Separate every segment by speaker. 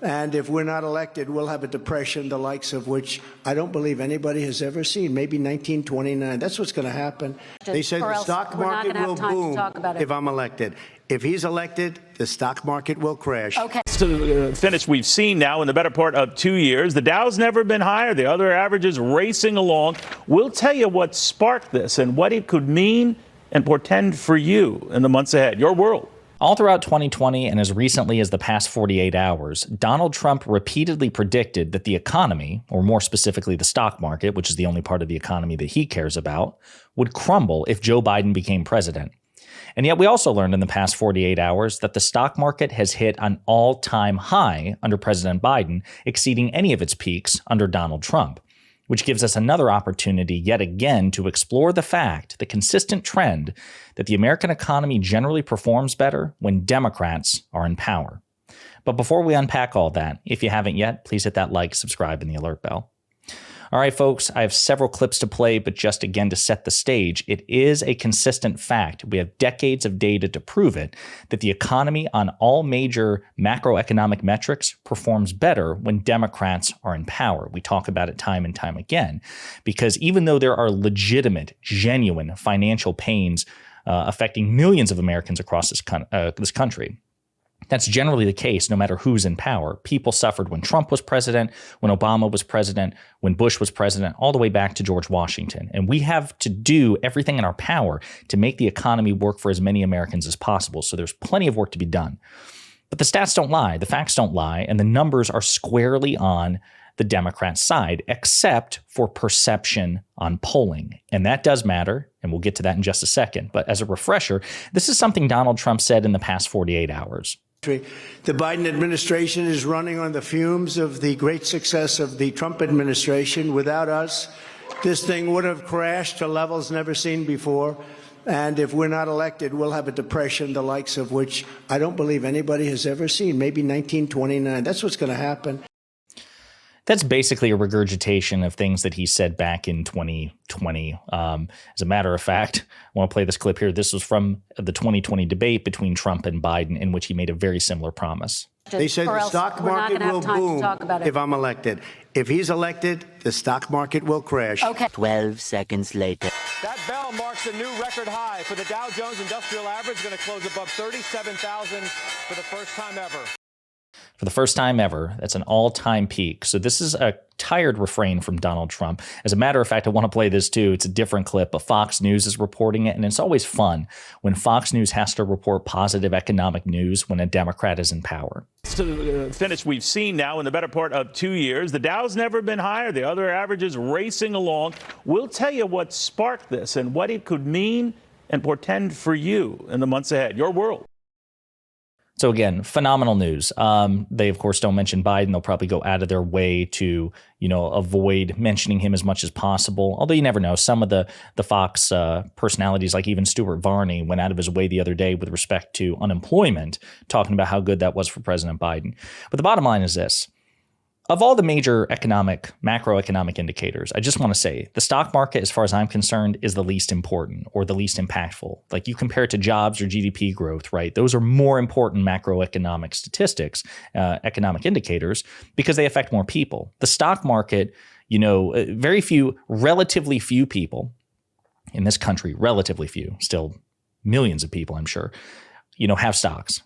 Speaker 1: And if we're not elected, we'll have a depression the likes of which I don't believe anybody has ever seen, maybe 1929. That's what's going to happen. They said the stock market will boom if I'm elected. If he's elected, the stock market will crash.
Speaker 2: Okay. To finish, we've seen now in the better part of 2 years, the Dow's never been higher. The other averages racing along. We'll tell you what sparked this and what it could mean and portend for you in the months ahead, your world.
Speaker 3: All throughout 2020 and as recently as the past 48 hours, Donald Trump repeatedly predicted that the economy, or more specifically the stock market, which is the only part of the economy that he cares about, would crumble if Joe Biden became president. And yet we also learned in the past 48 hours that the stock market has hit an all-time high under President Biden, exceeding any of its peaks under Donald Trump, which gives us another opportunity yet again to explore the fact, the consistent trend, that the American economy generally performs better when Democrats are in power. But before we unpack all that, if you haven't yet, please hit that like, subscribe, and the alert bell. All right, folks, I have several clips to play, but just again to set the stage, it is a consistent fact. We have decades of data to prove it, that the economy on all major macroeconomic metrics performs better when Democrats are in power. We talk about it time and time again, because even though there are legitimate, genuine financial pains affecting millions of Americans across this country, that's generally the case no matter who's in power. People suffered when Trump was president, when Obama was president, when Bush was president, all the way back to George Washington. And we have to do everything in our power to make the economy work for as many Americans as possible. So there's plenty of work to be done. But the stats don't lie, the facts don't lie, and the numbers are squarely on the Democrat side, except for perception on polling. And that does matter, and we'll get to that in just a second. But as a refresher, this is something Donald Trump said in the past 48 hours.
Speaker 1: The Biden administration is running on the fumes of the great success of the Trump administration. Without us, this thing would have crashed to levels never seen before. And if we're not elected, we'll have a depression the likes of which I don't believe anybody has ever seen, maybe 1929. That's what's going to happen.
Speaker 3: That's basically a regurgitation of things that he said back in 2020. As a matter of fact, I want to play this clip here. This was from the 2020 debate between Trump and Biden, in which he made a very similar promise.
Speaker 1: They said the stock market will boom if I'm elected. If he's elected, the stock market will crash.
Speaker 4: Okay. 12 seconds later.
Speaker 5: That bell marks a new record high for the Dow Jones Industrial Average, going to close above 37,000 for the first time ever.
Speaker 3: For the first time ever, that's an all-time peak. So this is a tired refrain from Donald Trump. As a matter of fact, I want to play this too. It's a different clip, but Fox News is reporting it. And it's always fun when Fox News has to report positive economic news when a Democrat is in power.
Speaker 2: To finish, we've seen now in the better part of 2 years, the Dow's never been higher. The other averages racing along. We'll tell you what sparked this and what it could mean and portend for you in the months ahead, your world.
Speaker 3: So again, phenomenal news. They, of course, don't mention Biden. They'll probably go out of their way to, avoid mentioning him as much as possible. Although you never know. Some of the Fox personalities, like even Stuart Varney, went out of his way the other day with respect to unemployment, talking about how good that was for President Biden. But the bottom line is this. Of all the major macroeconomic indicators, I just want to say the stock market, as far as I'm concerned, is the least important or the least impactful. Like you compare it to jobs or GDP growth, right? Those are more important macroeconomic statistics, economic indicators, because they affect more people. The stock market, relatively few people in this country, relatively few, still millions of people, I'm sure, have stocks.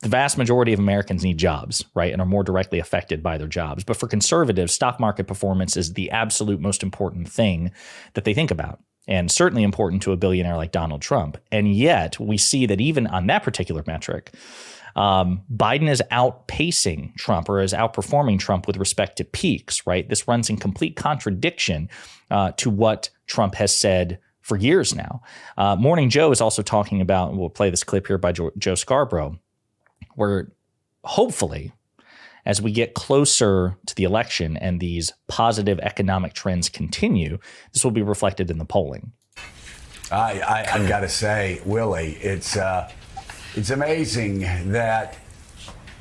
Speaker 3: The vast majority of Americans need jobs, right, and are more directly affected by their jobs. But for conservatives, stock market performance is the absolute most important thing that they think about, and certainly important to a billionaire like Donald Trump. And yet we see that even on that particular metric, Biden is outpacing Trump or is outperforming Trump with respect to peaks, right? This runs in complete contradiction to what Trump has said for years now. Morning Joe is also talking about, and we'll play this clip here by Joe Scarborough, where hopefully, as we get closer to the election and these positive economic trends continue, this will be reflected in the polling.
Speaker 6: I've got to say, Willie, it's amazing that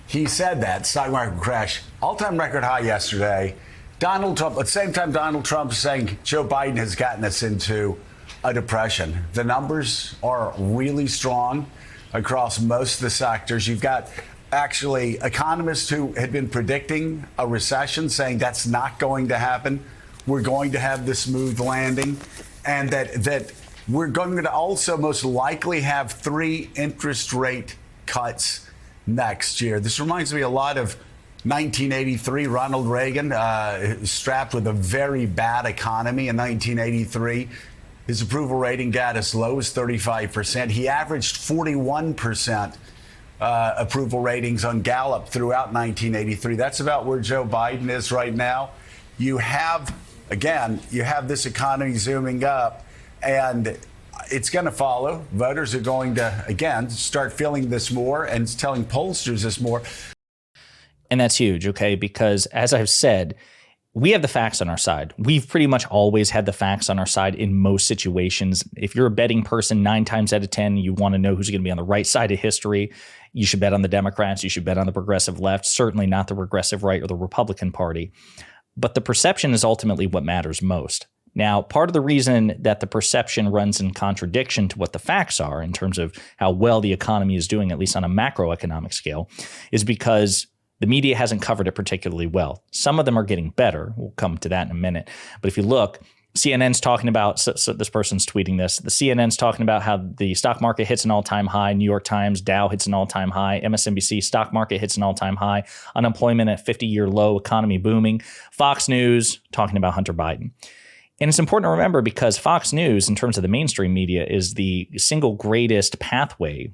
Speaker 6: he said that stock market crash, all-time record high yesterday. Donald Trump, at the same time, Donald Trump is saying Joe Biden has gotten us into a depression. The numbers are really strong across most of the sectors. You've got actually economists who had been predicting a recession, saying that's not going to happen. We're going to have the smooth landing, and that we're going to also most likely have 3 interest rate cuts next year. This reminds me a lot of 1983, Ronald Reagan, strapped with a very bad economy in 1983. His approval rating got as low as 35%. He averaged 41% approval ratings on Gallup throughout 1983. That's about where Joe Biden is right now. You have this economy zooming up, and it's going to follow. Voters are going to, again, start feeling this more and telling pollsters this more.
Speaker 3: And that's huge, okay? Because as I've said, we have the facts on our side. We've pretty much always had the facts on our side in most situations. If you're a betting person, 9 times out of 10, you want to know who's going to be on the right side of history. You should bet on the Democrats. You should bet on the progressive left, certainly not the progressive right or the Republican Party. But the perception is ultimately what matters most. Now, part of the reason that the perception runs in contradiction to what the facts are in terms of how well the economy is doing, at least on a macroeconomic scale, is because the media hasn't covered it particularly well. Some of them are getting better. We'll come to that in a minute. But if you look, CNN's talking about, so this person's tweeting this, the CNN's talking about how the stock market hits an all-time high, New York Times, Dow hits an all-time high, MSNBC, stock market hits an all-time high, unemployment at 50-year low, economy booming, Fox News talking about Hunter Biden. And it's important to remember because Fox News, in terms of the mainstream media, is the single greatest pathway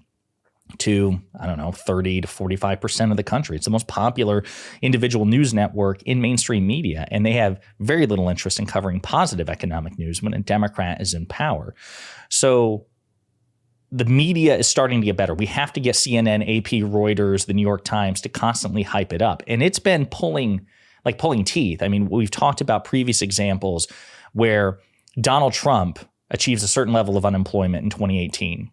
Speaker 3: to, 30 to 45% of the country. It's the most popular individual news network in mainstream media, and they have very little interest in covering positive economic news when a Democrat is in power. So the media is starting to get better. We have to get CNN, AP, Reuters, the New York Times to constantly hype it up. And it's been pulling teeth. I mean, we've talked about previous examples where Donald Trump achieves a certain level of unemployment in 2018,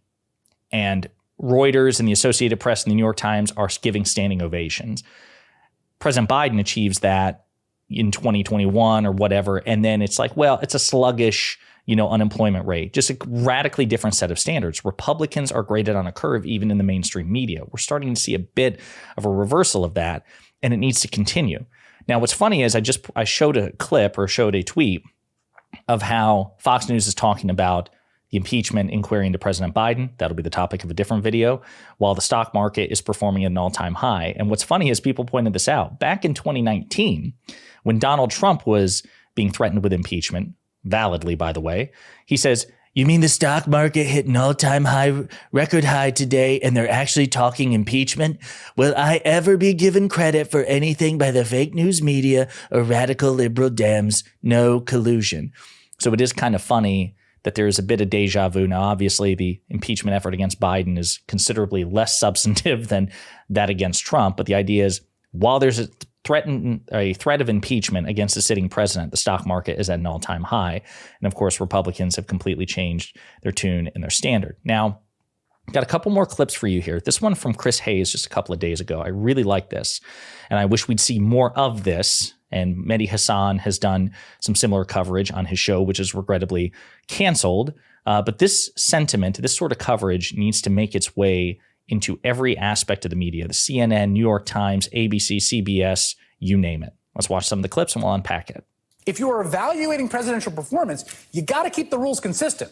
Speaker 3: and Reuters and the Associated Press and the New York Times are giving standing ovations. President Biden achieves that in 2021 or whatever, and then it's like, well, it's a sluggish, unemployment rate, just a radically different set of standards. Republicans are graded on a curve even in the mainstream media. We're starting to see a bit of a reversal of that, and it needs to continue. Now, what's funny is I showed a clip or showed a tweet of how Fox News is talking about the impeachment inquiry into President Biden. That'll be the topic of a different video, while the stock market is performing at an all-time high. And what's funny is people pointed this out. Back in 2019, when Donald Trump was being threatened with impeachment, validly, by the way, he says, "You mean the stock market hit an all-time high, record high today, and they're actually talking impeachment? Will I ever be given credit for anything by the fake news media or radical liberal Dems? No collusion." So it is kind of funny that there's a bit of deja vu. Now, obviously, the impeachment effort against Biden is considerably less substantive than that against Trump. But the idea is, while there's a threat of impeachment against the sitting president, the stock market is at an all-time high. And of course, Republicans have completely changed their tune and their standard. Now, I've got a couple more clips for you here. This one from Chris Hayes just a couple of days ago. I really like this, and I wish we'd see more of this. And Mehdi Hassan has done some similar coverage on his show, which is regrettably canceled. But this sentiment, this sort of coverage needs to make its way into every aspect of the media, the CNN, New York Times, ABC, CBS, you name it. Let's watch some of the clips and we'll unpack it.
Speaker 7: If you are evaluating presidential performance, you got to keep the rules consistent.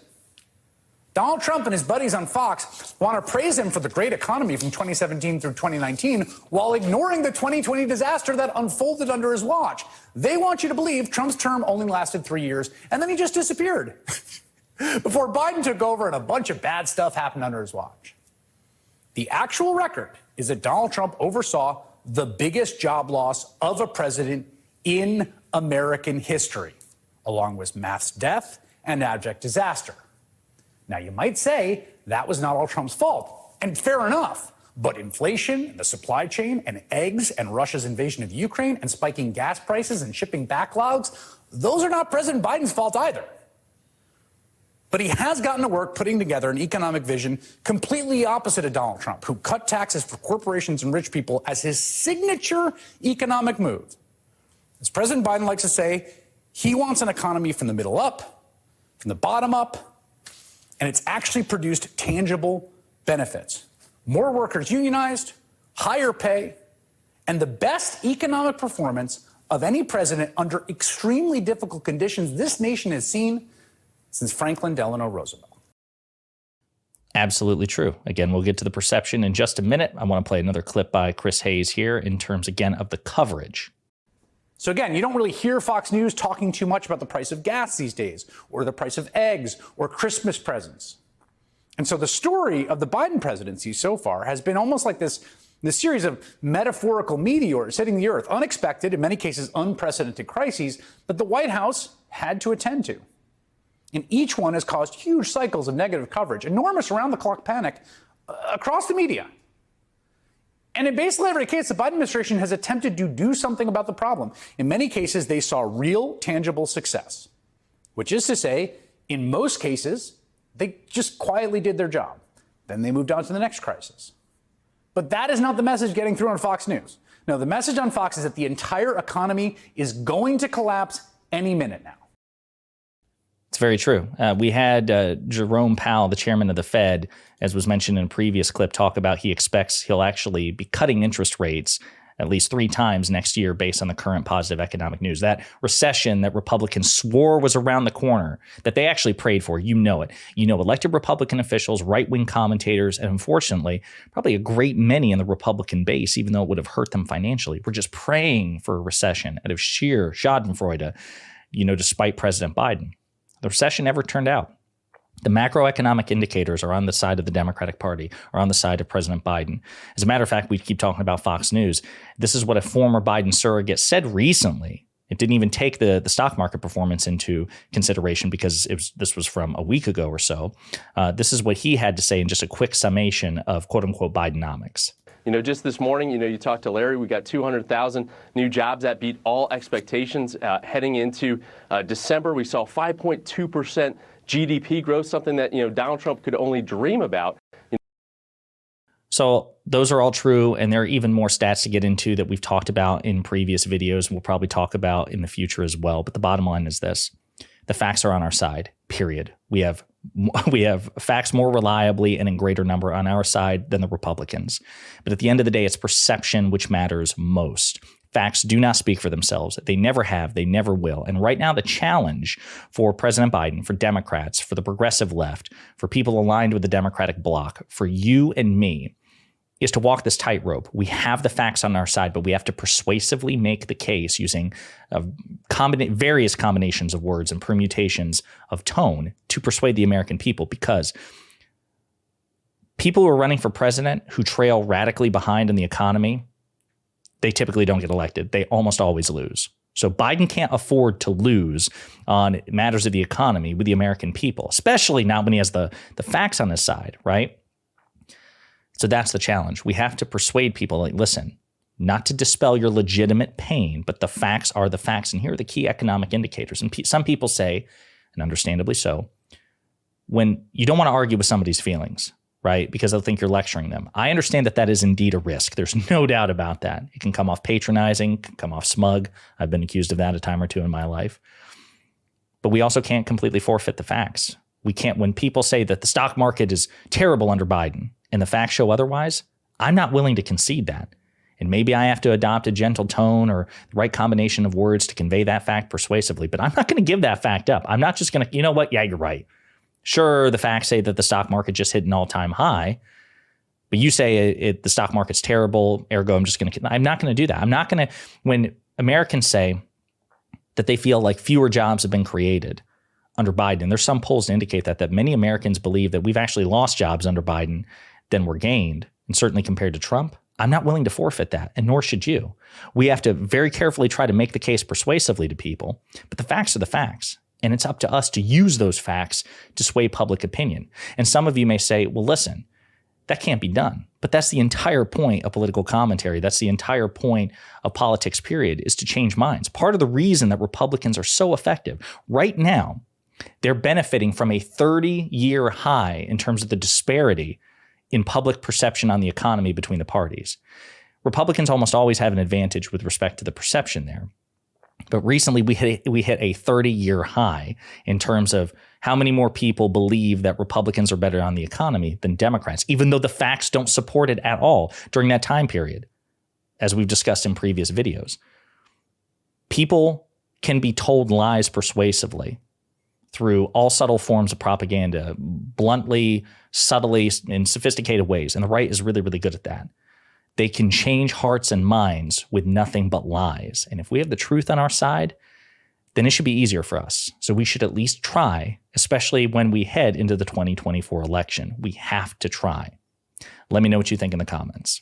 Speaker 7: Donald Trump and his buddies on Fox want to praise him for the great economy from 2017 through 2019 while ignoring the 2020 disaster that unfolded under his watch. They want you to believe Trump's term only lasted 3 years and then he just disappeared before Biden took over and a bunch of bad stuff happened under his watch. The actual record is that Donald Trump oversaw the biggest job loss of a president in American history, along with mass death and abject disaster. Now, you might say that was not all Trump's fault, and fair enough. But inflation and the supply chain and eggs and Russia's invasion of Ukraine and spiking gas prices and shipping backlogs, those are not President Biden's fault either. But he has gotten to work putting together an economic vision completely opposite of Donald Trump, who cut taxes for corporations and rich people as his signature economic move. As President Biden likes to say, he wants an economy from the middle up, from the bottom up, and it's actually produced tangible benefits. More workers unionized, higher pay, and the best economic performance of any president under extremely difficult conditions this nation has seen since Franklin Delano Roosevelt.
Speaker 3: Absolutely true. Again, we'll get to the perception in just a minute. I want to play another clip by Chris Hayes here in terms, again, of the coverage.
Speaker 7: So again, you don't really hear Fox News talking too much about the price of gas these days, or the price of eggs, or Christmas presents. And so the story of the Biden presidency so far has been almost like this series of metaphorical meteors hitting the earth, unexpected, in many cases unprecedented crises that the White House had to attend to. And each one has caused huge cycles of negative coverage, enormous around-the-clock panic across the media. And in basically every case, the Biden administration has attempted to do something about the problem. In many cases, they saw real, tangible success, which is to say, in most cases, they just quietly did their job. Then they moved on to the next crisis. But that is not the message getting through on Fox News. No, the message on Fox is that the entire economy is going to collapse any minute now.
Speaker 3: It's very true. We had Jerome Powell, the chairman of the Fed, as was mentioned in a previous clip, talk about he expects he'll actually be cutting interest rates at least 3 times next year based on the current positive economic news. That recession that Republicans swore was around the corner, that they actually prayed for, you know it. You know, elected Republican officials, right-wing commentators, and unfortunately, probably a great many in the Republican base, even though it would have hurt them financially, were just praying for a recession out of sheer schadenfreude, despite President Biden. The recession never turned out. The macroeconomic indicators are on the side of the Democratic Party, or on the side of President Biden. As a matter of fact, we keep talking about Fox News. This is what a former Biden surrogate said recently. It didn't even take the stock market performance into consideration because this was from a week ago or so. This is what he had to say in just a quick summation of quote-unquote Bidenomics.
Speaker 8: Just this morning, you talked to Larry, we got 200,000 new jobs that beat all expectations heading into December. We saw 5.2% GDP growth, something that, Donald Trump could only dream about.
Speaker 3: So those are all true, and there are even more stats to get into that we've talked about in previous videos. We'll probably talk about in the future as well. But the bottom line is this. The facts are on our side, period. We have facts more reliably and in greater number on our side than the Republicans. But at the end of the day, it's perception which matters most. Facts do not speak for themselves. They never have. They never will. And right now, the challenge for President Biden, for Democrats, for the progressive left, for people aligned with the Democratic bloc, for you and me, is to walk this tightrope. We have the facts on our side, but we have to persuasively make the case using various combinations of words and permutations of tone to persuade the American people, because people who are running for president who trail radically behind in the economy, they typically don't get elected. They almost always lose. So Biden can't afford to lose on matters of the economy with the American people, especially not when he has the facts on his side, right? So that's the challenge. We have to persuade people, like, listen, not to dispel your legitimate pain, but the facts are the facts. And here are the key economic indicators. And some people say, and understandably so, when you don't want to argue with somebody's feelings, right? Because they'll think you're lecturing them. I understand that is indeed a risk. There's no doubt about that. It can come off patronizing, can come off smug. I've been accused of that a time or two in my life. But we also can't completely forfeit the facts. We can't, when people say that the stock market is terrible under Biden and the facts show otherwise, I'm not willing to concede that. And maybe I have to adopt a gentle tone or the right combination of words to convey that fact persuasively, but I'm not going to give that fact up. I'm not just going to, you know what? Yeah, you're right. Sure, the facts say that the stock market just hit an all-time high, but you say the stock market's terrible, ergo I'm not going to do that. I'm not going to, when Americans say that they feel like fewer jobs have been created under Biden, there's some polls to indicate that many Americans believe that we've actually lost jobs under Biden than were gained, and certainly compared to Trump. I'm not willing to forfeit that, and nor should you. We have to very carefully try to make the case persuasively to people, but the facts are the facts. And it's up to us to use those facts to sway public opinion. And some of you may say, well, listen, that can't be done. But that's the entire point of political commentary. That's the entire point of politics, period, is to change minds. Part of the reason that Republicans are so effective right now, they're benefiting from a 30-year high in terms of the disparity in public perception on the economy between the parties. Republicans almost always have an advantage with respect to the perception there. But recently we hit a 30-year high in terms of how many more people believe that Republicans are better on the economy than Democrats, even though the facts don't support it at all during that time period, as we've discussed in previous videos. People can be told lies persuasively through all subtle forms of propaganda, bluntly, subtly, in sophisticated ways. And the right is really, really good at that. They can change hearts and minds with nothing but lies. And if we have the truth on our side, then it should be easier for us. So we should at least try, especially when we head into the 2024 election. We have to try. Let me know what you think in the comments.